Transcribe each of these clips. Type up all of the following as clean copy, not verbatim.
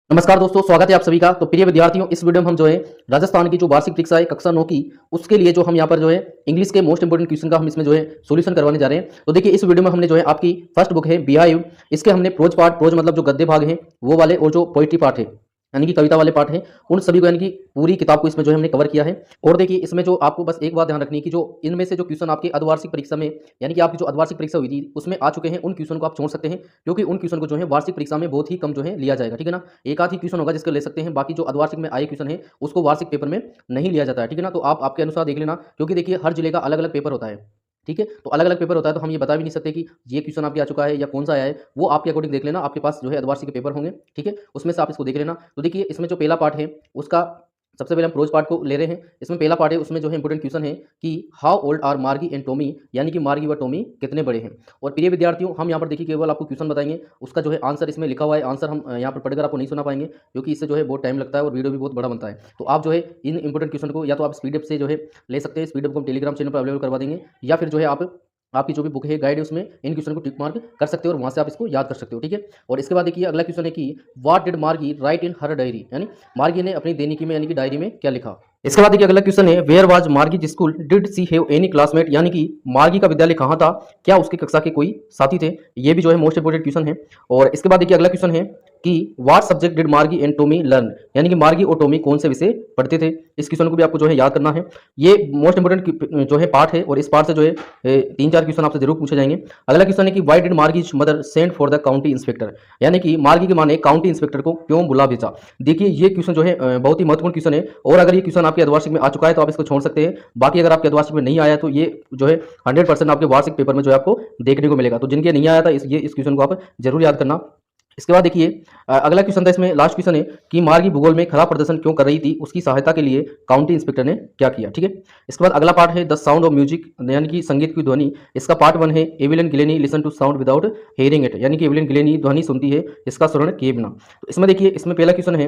नमस्कार दोस्तों, स्वागत है आप सभी का। तो प्रिय विद्यार्थियों, इस वीडियो में हम जो है राजस्थान की जो वार्षिक परीक्षा है कक्षा 9 की, उसके लिए जो हम यहाँ पर जो है इंग्लिश के मोस्ट इंपोर्टेंट क्वेश्चन का हम इसमें जो है सॉल्यूशन करवाने जा रहे हैं। तो देखिए, इस वीडियो में हमने जो है आपकी फर्स्ट बुक है बिहाइव, इसके हमने प्रोज पार्ट, प्रोज मतलब जो गद्य भाग है वो वाले, और जो पोइट्री पार्ट है यानी कि कविता वाले पार्ट है, उन सभी को यानी कि पूरी किताब को इसमें जो है हमने कवर किया है। और देखिए, इसमें जो आपको बस एक बात ध्यान रखनी है कि जो इनमें से जो क्वेश्चन आपके अर्धवार्षिक परीक्षा में यानी कि आपकी जो अर्धवार्षिक परीक्षा हुई थी उसमें आ चुके हैं, उन क्वेश्चन को आप छोड़ सकते हैं, क्योंकि उन क्वेश्चन को जो है वार्षिक परीक्षा में बहुत ही कम जो है लिया जाएगा। ठीक है ना, एक आध ही क्वेश्चन होगा जिसको ले सकते हैं, बाकी जो अर्धवार्षिक में आए क्वेश्चन है उसको वार्षिक पेपर में नहीं लिया जाता है। ठीक है ना, तो आप आपके अनुसार देख लेना, क्योंकि देखिए हर जिले का अलग अलग पेपर होता है। ठीक है, तो अलग अलग पेपर होता है, तो हम ये बता भी नहीं सकते कि ये क्वेश्चन आपके आ चुका है या कौन सा आया है। वो आपके अकॉर्डिंग देख लेना, आपके पास जो है अर्धवार्षिक के पेपर होंगे। ठीक है, उसमें से आप इसको देख लेना। तो देखिए, इसमें जो पहला पार्ट है उसका सबसे पहले हम प्रोज पार्ट को ले रहे हैं। इसमें पहला पार्ट है, उसमें जो है इंपोर्टेंट क्वेश्चन है कि हाउ ओल्ड आर मार्गी एंड टॉमी, यानी कि मार्गी व टॉमी कितने बड़े हैं। और प्रिय विद्यार्थियों, हम यहाँ पर देखिए केवल आपको क्वेश्चन बताएंगे, उसका जो है आंसर इसमें लिखा हुआ है। आंसर हम यहाँ पर पढ़कर आपको नहीं सुना पाएंगे, क्योंकि इससे जो है बहुत टाइम लगता है और वीडियो भी बहुत बड़ा बनता है। तो आप जो है इन इंपोर्टेंट क्वेश्चन को या तो आप स्पीडअप से जो है ले सकते हैं, स्पीडअप को हम टेलीग्राम चैनल पर अवेलेबल करवा देंगे, या फिर जो है आप आपकी जो भी बुक है, गाइड है, उसमें इन क्वेश्चन को टिक मार्क कर सकते हो और वहां से आप इसको याद कर सकते हो। ठीक है, और इसके बाद देखिए अगला क्वेश्चन है कि व्हाट डिड मार्गी राइट इन हर डायरी, यानी मार्गी ने अपनी दैनिकी में यानी कि डायरी में क्या लिखा। इसके बाद देखिए अगला क्वेश्चन है where was Margie school did she have any classmate, यानी कि मार्गी का विद्यालय कहाँ था, क्या उसके कक्षा के कोई साथी थे। ये भी जो है मोस्ट इंपोर्टेंट क्वेश्चन है। और इसके बाद देखिए अगला क्वेश्चन है कि व्हाट सब्जेक्ट डिड मार्गी एंड टॉमी लर्न, यानी कि मार्गी और टॉमी कौन से विषय पढ़ते थे। इस क्वेश्चन को भी आपको जो है याद करना है। ये मोस्ट इंपोर्टेंट जो है पार्ट है, और इस पार्ट से जो है 3-4 क्वेश्चन आपसे जरूर पूछे जाएंगे। अगला क्वेश्चन है कि why did Margie's mother send for the county inspector, यानी कि मार्गी की मां ने काउंटी इंस्पेक्टर को क्यों बुला भेजा। देखिए, ये क्वेश्चन जो है बहुत ही महत्वपूर्ण क्वेश्चन है, और अगर ये क्वेश्चन आपके अर्धवार्षिक में आ चुका है तो आप इसको छोड़ सकते हैं। बाकी अगर आपके अर्धवार्षिक में नहीं आया तो ये जो है 100% आपके वार्षिक पेपर में जो है आपको देखने को मिलेगा। तो जिनके नहीं आया था इस क्वेश्चन को आप जरूर याद करना। इसके बाद देखिए अगला क्वेश्चन था, इसमें लास्ट क्वेश्चन है कि मार्गी भूगोल में खराब प्रदर्शन क्यों कर रही थी, उसकी सहायता के लिए काउंटी इंस्पेक्टर ने क्या किया। ठीक है, इसके बाद अगला पार्ट है द साउंड ऑफ म्यूजिक, यानी कि संगीत की ध्वनि। इसका पार्ट 1 है Evelyn Glennie listen to sound without hearing it, यानी कि एविलियन गिलेनी ध्वनि सुनती है, इसका श्रवण किए बिना। तो इसमें देखिए, इसमें पहला क्वेश्चन है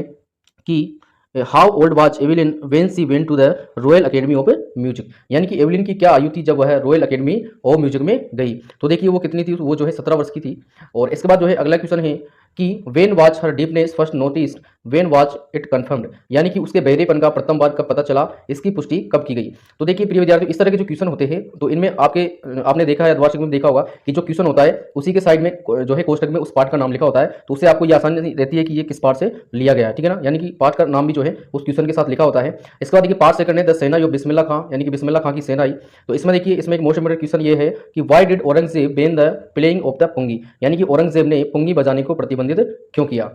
कि how old was Evelyn when she went to the Royal Academy of Music, यानी कि एविलिन की क्या आयु थी जब वह रॉयल अकेडमी ऑफ म्यूजिक में गई। तो देखिए वो कितनी थी, वो जो है 17 वर्ष की थी। और इसके बाद जो है अगला क्वेश्चन है कि when was her deepness first notice when was it confirmed, यानी कि उसके बहरेपन का प्रथम बार कब पता चला, इसकी पुष्टि कब की गई। तो देखिए प्रिय विद्यार्थियों, इस तरह के जो क्वेश्चन होते हैं तो इनमें आपने देखा है, अर्धवार्षिक में देखा होगा कि जो क्वेश्चन होता है उसी के साइड में जो है कोष्टक में उस पार्ट का नाम लिखा होता है, तो उससे आपको ये आसानी रहती है कि ये किस पार्ट से लिया गया है। ठीक है ना, यानी कि पार्ट का नाम भी जो है उस क्वेश्चन के साथ लिखा होता है। इसके बाद देखिए पार्ट सेकंड है द सेना यो बिस्मिल्लाह खां, यानी कि बिस्मिल्लाह खां की सेना आई। तो इसमें देखिए, इसमें एक मोस्ट इंपोर्टेंट क्वेश्चन ये है कि why did Aurangzeb ban the playing of the pungi, यानी कि औरंगजेब ने पुंगी बजाने को प्रतिबंधित क्यों किया।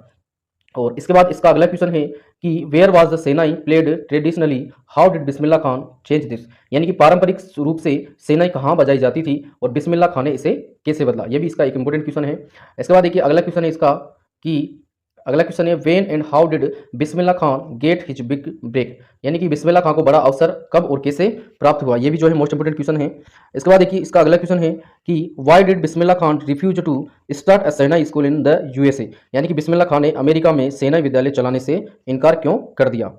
और इसके बाद इसका अगला क्वेश्चन है कि where was the shehnai played traditionally how did Bismillah Khan change this, यानी कि पारंपरिक रूप से सेनाई कहाँ बजाई जाती थी और बिस्मिल्लाह खान ने इसे कैसे बदला। ये भी इसका एक इंपॉर्टेंट क्वेश्चन है। इसके बाद देखिए अगला क्वेश्चन है इसका कि अगला क्वेश्चन है when and how did Bismillah Khan get his big break, यानी कि बिस्मिल्लाह खान को बड़ा अवसर कब और कैसे प्राप्त हुआ। ये भी जो है मोस्ट इंपोर्टेंट क्वेश्चन है। इसके बाद देखिए इसका अगला क्वेश्चन है कि why did Bismillah Khan refuse to start a shehnai school in the USA, यानी कि बिस्मिल्लाह खान ने अमेरिका में सेना विद्यालय चलाने से इनकार क्यों कर दिया।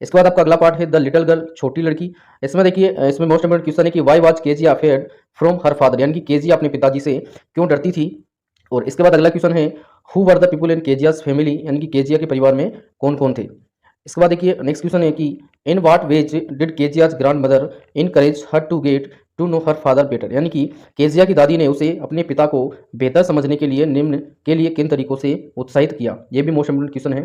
इसके बाद आपका अगला पार्ट है द लिटिल गर्ल, छोटी लड़की। इसमें देखिए, इसमें मोस्ट इंपोर्टेंट क्वेश्चन है कि why was Kezia afraid from her father, यानी कि केजिया अपने पिताजी से क्यों डरती थी। और इसके बाद अगला क्वेश्चन है who were the people in Kezia's family, यानी कि केजिया के परिवार में कौन कौन थे। इसके बाद देखिए नेक्स्ट क्वेश्चन है कि in what ways did Kezia's grandmother encourage her to get to know her father better, यानी कि केजिया की दादी ने उसे अपने पिता को बेहतर समझने के लिए निम्न के लिए किन तरीकों से उत्साहित किया। ये भी मोस्ट इंपोर्टेंट क्वेश्चन है।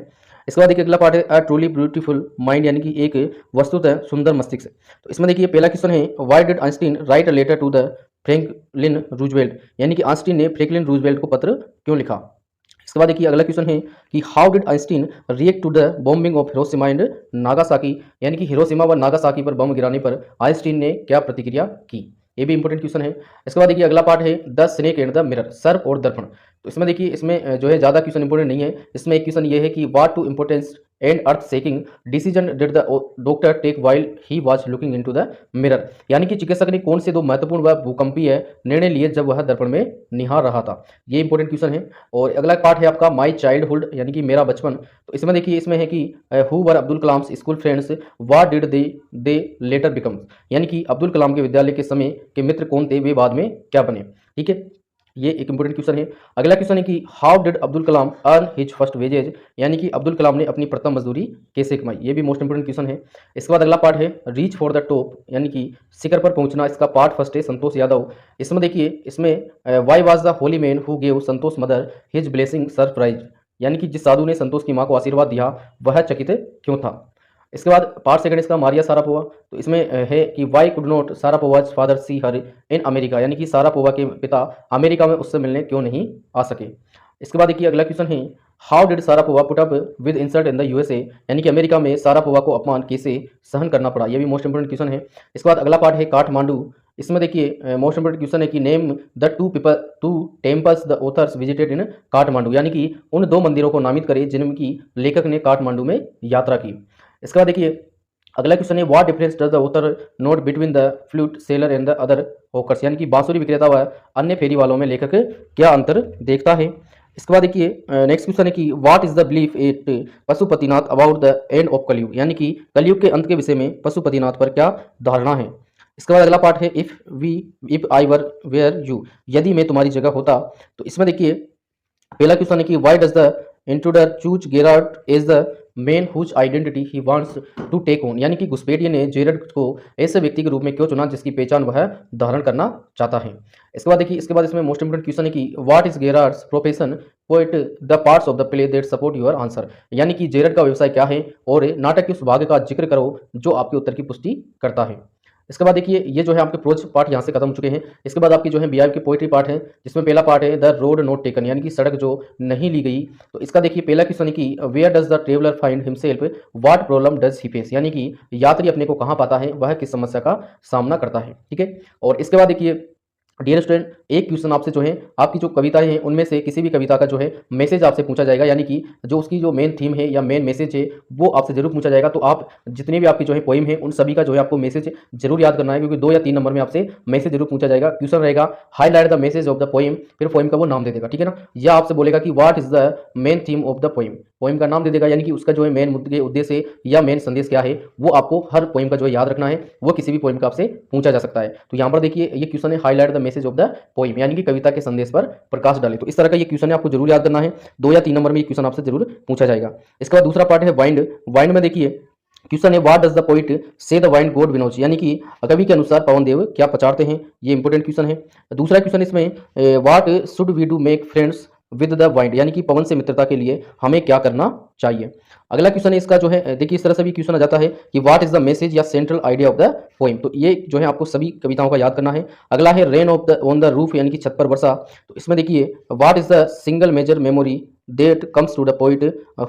इसके बाद देखिए अगला पार्ट है अ ट्रूली ब्यूटीफुल माइंड, यानी कि एक वस्तुतः सुंदर मस्तिष्क। तो इसमें देखिए पहला क्वेश्चन है why did Einstein write a letter to the Franklin Roosevelt, यानी कि आइंस्टीन ने फ्रैंकलिन रूजवेल्ट को पत्र क्यों लिखा। इसके बाद देखिए अगला क्वेश्चन है कि how did Einstein react to the bombing of Hiroshima and Nagasaki, यानी कि हिरोशिमा व नागासाकी पर बम गिराने पर आइंस्टीन ने क्या प्रतिक्रिया की। ये भी इंपॉर्टेंट क्वेश्चन है। इसके बाद देखिए अगला पार्ट है the snake and the mirror, सर्प और दर्पण। तो इसमें देखिए, इसमें जो है ज़्यादा क्वेश्चन इंपॉर्टेंट नहीं है। इसमें एक क्वेश्चन ये है कि what two importance and earth shaking decision did the doctor take while he was looking into the mirror, यानी कि चिकित्सक ने कौन से दो महत्वपूर्ण व भूकंपीय निर्णय लिए जब वह दर्पण में निहार रहा था। ये इंपॉर्टेंट क्वेश्चन है। और अगला पार्ट है आपका माई चाइल्डहुड, यानी कि मेरा बचपन। तो इसमें देखिए, इसमें है कि who were Abdul Kalam school friends what did they letter become, यानी कि अब्दुल कलाम के विद्यालय के समय के मित्र कौन थे, वे बाद में क्या बने। ठीक है, ये एक इंपॉर्टेंट क्वेश्चन है। अगला क्वेश्चन है कि how did Abdul Kalam earn his first wages, यानी कि अब्दुल कलाम ने अपनी प्रथम मजदूरी कैसे कमाई। ये भी मोस्ट इंपॉर्टेंट क्वेश्चन है। इसके बाद अगला पार्ट है रीच फॉर द टॉप, यानी कि शिखर पर पहुंचना। इसका पार्ट फर्स्ट है संतोष यादव। इसमें देखिए, इसमें why was the Holi man who gave Santosh mother his blessing surprise, यानी कि जिस साधु ने संतोष की माँ को आशीर्वाद दिया वह चकित क्यों था। इसके बाद पार्ट सेकंड इसका मारिया सारापोवा। तो इसमें है कि why could not Sharapova's father see her in America, यानी कि सारापोवा के पिता अमेरिका में उससे मिलने क्यों नहीं आ सके। इसके बाद देखिए अगला क्वेश्चन है how did Sharapova put up with insult in the USA, यानी कि अमेरिका में सारापोवा को अपमान कैसे सहन करना पड़ा। यह भी मोस्ट इंपोर्टेंट क्वेश्चन है। इसके बाद अगला पार्ट है काठमांडू। इसमें देखिए मोस्ट इंपोर्टेंट क्वेश्चन है कि name the two temples the author's visited in Kathmandu, यानी कि उन दो मंदिरों को नामित करें जिनकी लेखक ने काठमांडू में यात्रा की। इसके बाद देखिए अगला क्वेश्चन है what difference does the author note between the flute seller and the other hawkers, यानी कि बांसुरी विक्रेता व अन्य फेरी वालों में लेखक क्या अंतर देखता है। इसके बाद देखिए नेक्स्ट क्वेश्चन है कि what is the belief at Pashupatinath about the end of Kalyug, यानी कि कलयुग के अंत के विषय में पशुपतिनाथ पर क्या धारणा है। इसके बाद अगला पार्ट है if I were where you, यदि मैं तुम्हारी जगह होता। तो इसमें देखिए पहला क्वेश्चन है कि why does the intruder choose Gerrard as the man whose identity he wants to take on, यानी कि घुसपैठिए ने जेरड को ऐसे व्यक्ति के रूप में क्यों चुना जिसकी पहचान वह धारण करना चाहता है। इसके बाद देखिए इसके बाद इसमें मोस्ट इंपोर्टेंट क्वेश्चन है कि what is गेरार्ड्स profession poet the parts of the play that support your answer, यानी कि जेरड का व्यवसाय क्या है और नाटक के उस भाग का जिक्र करो जो आपके उत्तर की पुष्टि करता है। इसके बाद देखिए ये जो है आपके प्रोज पार्ट यहाँ से खत्म हो चुके हैं। इसके बाद आपकी जो है बीआई की पोइट्री पार्ट है, जिसमें पहला पार्ट है द रोड नॉट टेकन, यानी कि सड़क जो नहीं ली गई। तो इसका देखिए पहला क्वेश्चन है कि where does the traveller find himself what problem does he face, यानी कि यात्री अपने को कहाँ पाता है, वह किस समस्या का सामना करता है। ठीक है, और इसके बाद देखिए डियर स्टूडेंट एक क्वेश्चन आपसे जो है आपकी जो कविताएं हैं उनमें से किसी भी कविता का जो है मैसेज आपसे पूछा जाएगा, यानी कि जो उसकी जो मेन थीम है या मेन मैसेज है वो आपसे जरूर पूछा जाएगा। तो आप जितने भी आपकी जो है पोइम है उन सभी का जो है आपको मैसेज जरूर याद करना है, क्योंकि 2 या 3 नंबर में आपसे मैसेज जरूर पूछा जाएगा। क्वेश्चन रहेगा highlight the message of the poem, फिर पोइम का वो नाम दे देगा, ठीक है ना, या आपसे बोलेगा कि what is the main theme of the poem, poem का नाम दे देगा, यानी कि उसका जो है मेन मुद्दे उद्देश्य या मेन संदेश क्या है वो आपको हर पोइम का जो है याद रखना है। वो किसी भी पोइम का आपसे पूछा जा सकता है। तो यहाँ पर देखिए ये क्वेश्चन है highlight the message of the poem, यानी कि कविता के संदेश पर प्रकाश डाले। तो इस तरह का ये क्वेश्चन है, आपको जरूर याद करना है। 2 या 3 नंबर में ये क्वेश्चन आपसे जरूर पूछा जाएगा। इसके बाद दूसरा पार्ट है वाइंड। वाइंड में देखिए क्वेश्चन है व्हाट डज द पोइट से द वाइंड गॉड विनोज, यानी कि कवि के अनुसार पवन देव क्या पचारते हैं। ये इंपोर्टेंट क्वेश्चन है। दूसरा क्वेश्चन इसमें what should we do make friends with the wind, यानी कि पवन से मित्रता के लिए हमें क्या करना चाहिए। अगला क्वेश्चन है इसका जो है देखिए इस तरह से भी क्वेश्चन आ जाता है कि व्हाट इज द मैसेज या central idea of the poem. तो ये जो है आपको सभी कविताओं का याद करना है। अगला है rain of the on the roof, यानी कि छत पर वर्षा। तो इसमें देखिए what is the single major memory that comes to the poet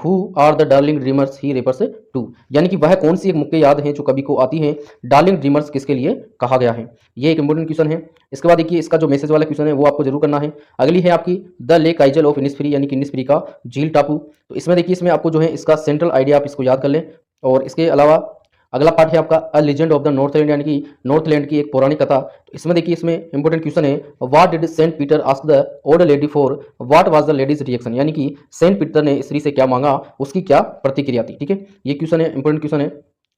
who are the darling dreamers he refers to, यानी कि वह कौन सी एक मुख्य याद है जो कवि को आती है, डार्लिंग ड्रीमर्स किसके लिए कहा गया है। ये एक इंपोर्टेंट क्वेश्चन है। इसके बाद देखिए इसका जो मैसेज वाला क्वेश्चन है वो आपको जरूर करना है। अगली है आपकी the lake Aizawl of Innisfree, यानी कि इनिस्फ्री का झील टापू। तो इसमें देखिए इसमें आपको जो है इसका सेंट्रल आइडिया आप इसको याद कर लें। और इसके अलावा अगला पार्ट है आपका अ लीजेंड ऑफ द नॉर्थलैंड, यानी कि नॉर्थलैंड की एक पौराणिक कथा। तो इसमें देखिए इसमें इंपोर्टेंट क्वेश्चन है what did Saint Peter ask the old lady for what was the lady's reaction, यानी कि सेंट पीटर ने स्त्री से क्या मांगा, उसकी क्या प्रतिक्रिया थी। ठीक है, ये क्वेश्चन है, इंपोर्टेंट क्वेश्चन है।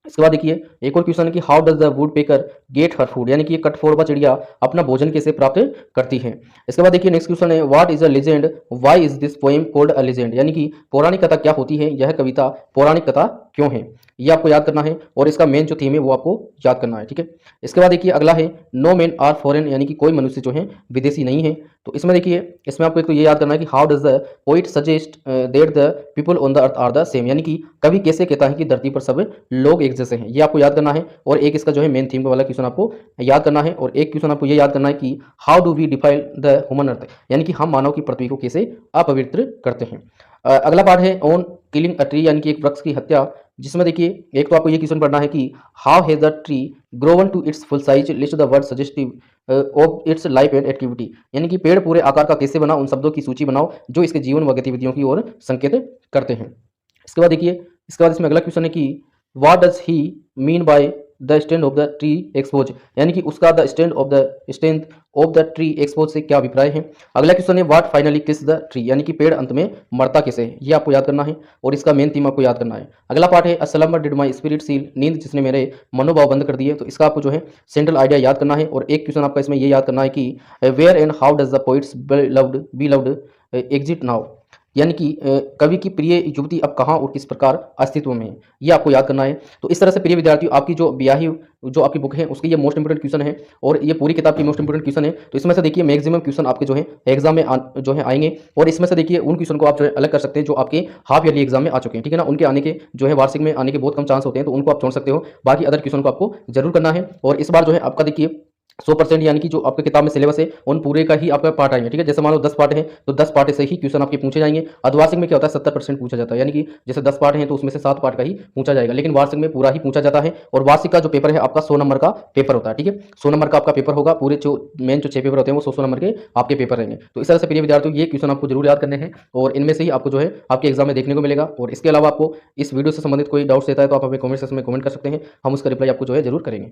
इसके बाद देखिए एक और क्वेश्चन है कि how does the wood picker get her food, यानी कि कठफोड़वा चिड़िया अपना भोजन कैसे प्राप्त करती है। इसके बाद देखिए नेक्स्ट क्वेश्चन है what is a legend why is this poem called a legend, यानी कि पौराणिक कथा क्या होती है, यह कविता पौराणिक कथा क्यों है, ये आपको याद करना है। और इसका मेन जो थीम है वो आपको याद करना है। ठीक है, इसके बाद देखिए अगला है नो मैन आर फॉरेन, यानी कि कोई मनुष्य जो है विदेशी नहीं है। तो इसमें देखिए इसमें आपको एक तो ये याद करना है कि how does the poet suggest that the people on the earth are the same, यानी कि कवि कैसे कहता है कि धरती पर सब लोग एक जैसे हैं। ये आपको याद करना है। और एक इसका जो है मेन थीम वाला क्वेश्चन आपको याद करना है। और एक क्वेश्चन आपको ये याद करना है कि how do we define the human earth, यानी कि हम मानव की पृथ्वी को कैसे अपवित्र करते हैं। अगला पार्ट है ऑन किलिंग अ ट्री, यानी कि एक वृक्ष की हत्या, जिसमें देखिए एक तो आपको ये क्वेश्चन पढ़ना है कि how has the tree grown to its full size, list the word suggestive of its life and activity, यानी कि पेड़ पूरे आकार का कैसे बना, उन शब्दों की सूची बनाओ जो इसके जीवन व गतिविधियों की ओर संकेत करते हैं। इसके बाद देखिए इसके बाद इसमें अगला क्वेश्चन है कि what does he mean by the stand of the tree expose, यानी कि उसका the strength of the tree expose से क्या अभिप्राय है। अगला क्वेश्चन है व्हाट फाइनली किस द ट्री, यानी कि पेड़ अंत में मरता किसे है, ये आपको याद करना है और इसका मेन थीम आपको याद करना है। अगला पार्ट है असलम्बर डिड माई स्पिरिट सील, नींद जिसने मेरे मनोभाव बंद कर दिए, तो इसका आपको जो है सेंट्रल आइडिया याद करना है। और एक क्वेश्चन आपका इसमें ये याद करना है कि where and how does the poet's beloved exit now, यानी कि कवि की प्रिय युवती अब कहाँ और किस प्रकार अस्तित्व में है, ये आपको याद करना है। तो इस तरह से प्रिय विद्यार्थियों आपकी जो ब्याही जो आपकी बुक है उसकी ये मोस्ट इंपोर्टेंट क्वेश्चन है और ये पूरी किताब की मोस्ट इंपोर्टेंट क्वेश्चन है। तो इसमें से देखिए मैक्सिमम क्वेश्चन आपके जो है एग्जाम में जो है आएंगे और इसमें से देखिए उन क्वेश्चन को आप जो है अलग कर सकते हैं जो आपके हाफ ईयरली एग्जाम में आ चुके हैं, ठीक है ना। उनके आने के जो है वार्षिक में आने के बहुत कम चांस होते हैं, तो उनको आप छोड़ सकते हो, बाकी अदर क्वेश्चन को आपको जरूर करना है। और इस बार जो है आपका देखिए 100% यानी कि जो आपके किताब में सिलेबस है उन पूरे का ही आपका पार्ट आएंगे, ठीक है। जैसे मान लो 10 पार्ट है तो 10 पार्ट से ही क्वेश्चन आपके पूछे जाएंगे। अर्धवार्षिक में क्या होता है 70% पूछा जाता है, यानी कि जैसे 10 पार्ट है तो उसमें से 7 पार्ट का ही पूछा जाएगा, लेकिन वार्षिक में पूरा ही पूछा जाता है। और वार्षिक का जो पेपर है आपका 100 नंबर का पेपर होता है, ठीक है। 100 नंबर का आपका पेपर होगा, पूरे जो मेन जो 6 पेपर होते हैं वो 100 नंबर के आपके पेपर रहेंगे। तो इस तरह से प्रिय विद्यार्थियों ये क्वेश्चन आपको जरूर याद करने हैं और इनमें से ही आपको जो है आपके एग्जाम में देखने को मिलेगा। और इसके अलावा आपको इस वीडियो से संबंधित कोई डाउट्स रहता है तो आप हमें कमेंट सेक्शन में कमेंट कर सकते हैं, हम उसका रिप्लाई आपको जो है जरूर करेंगे।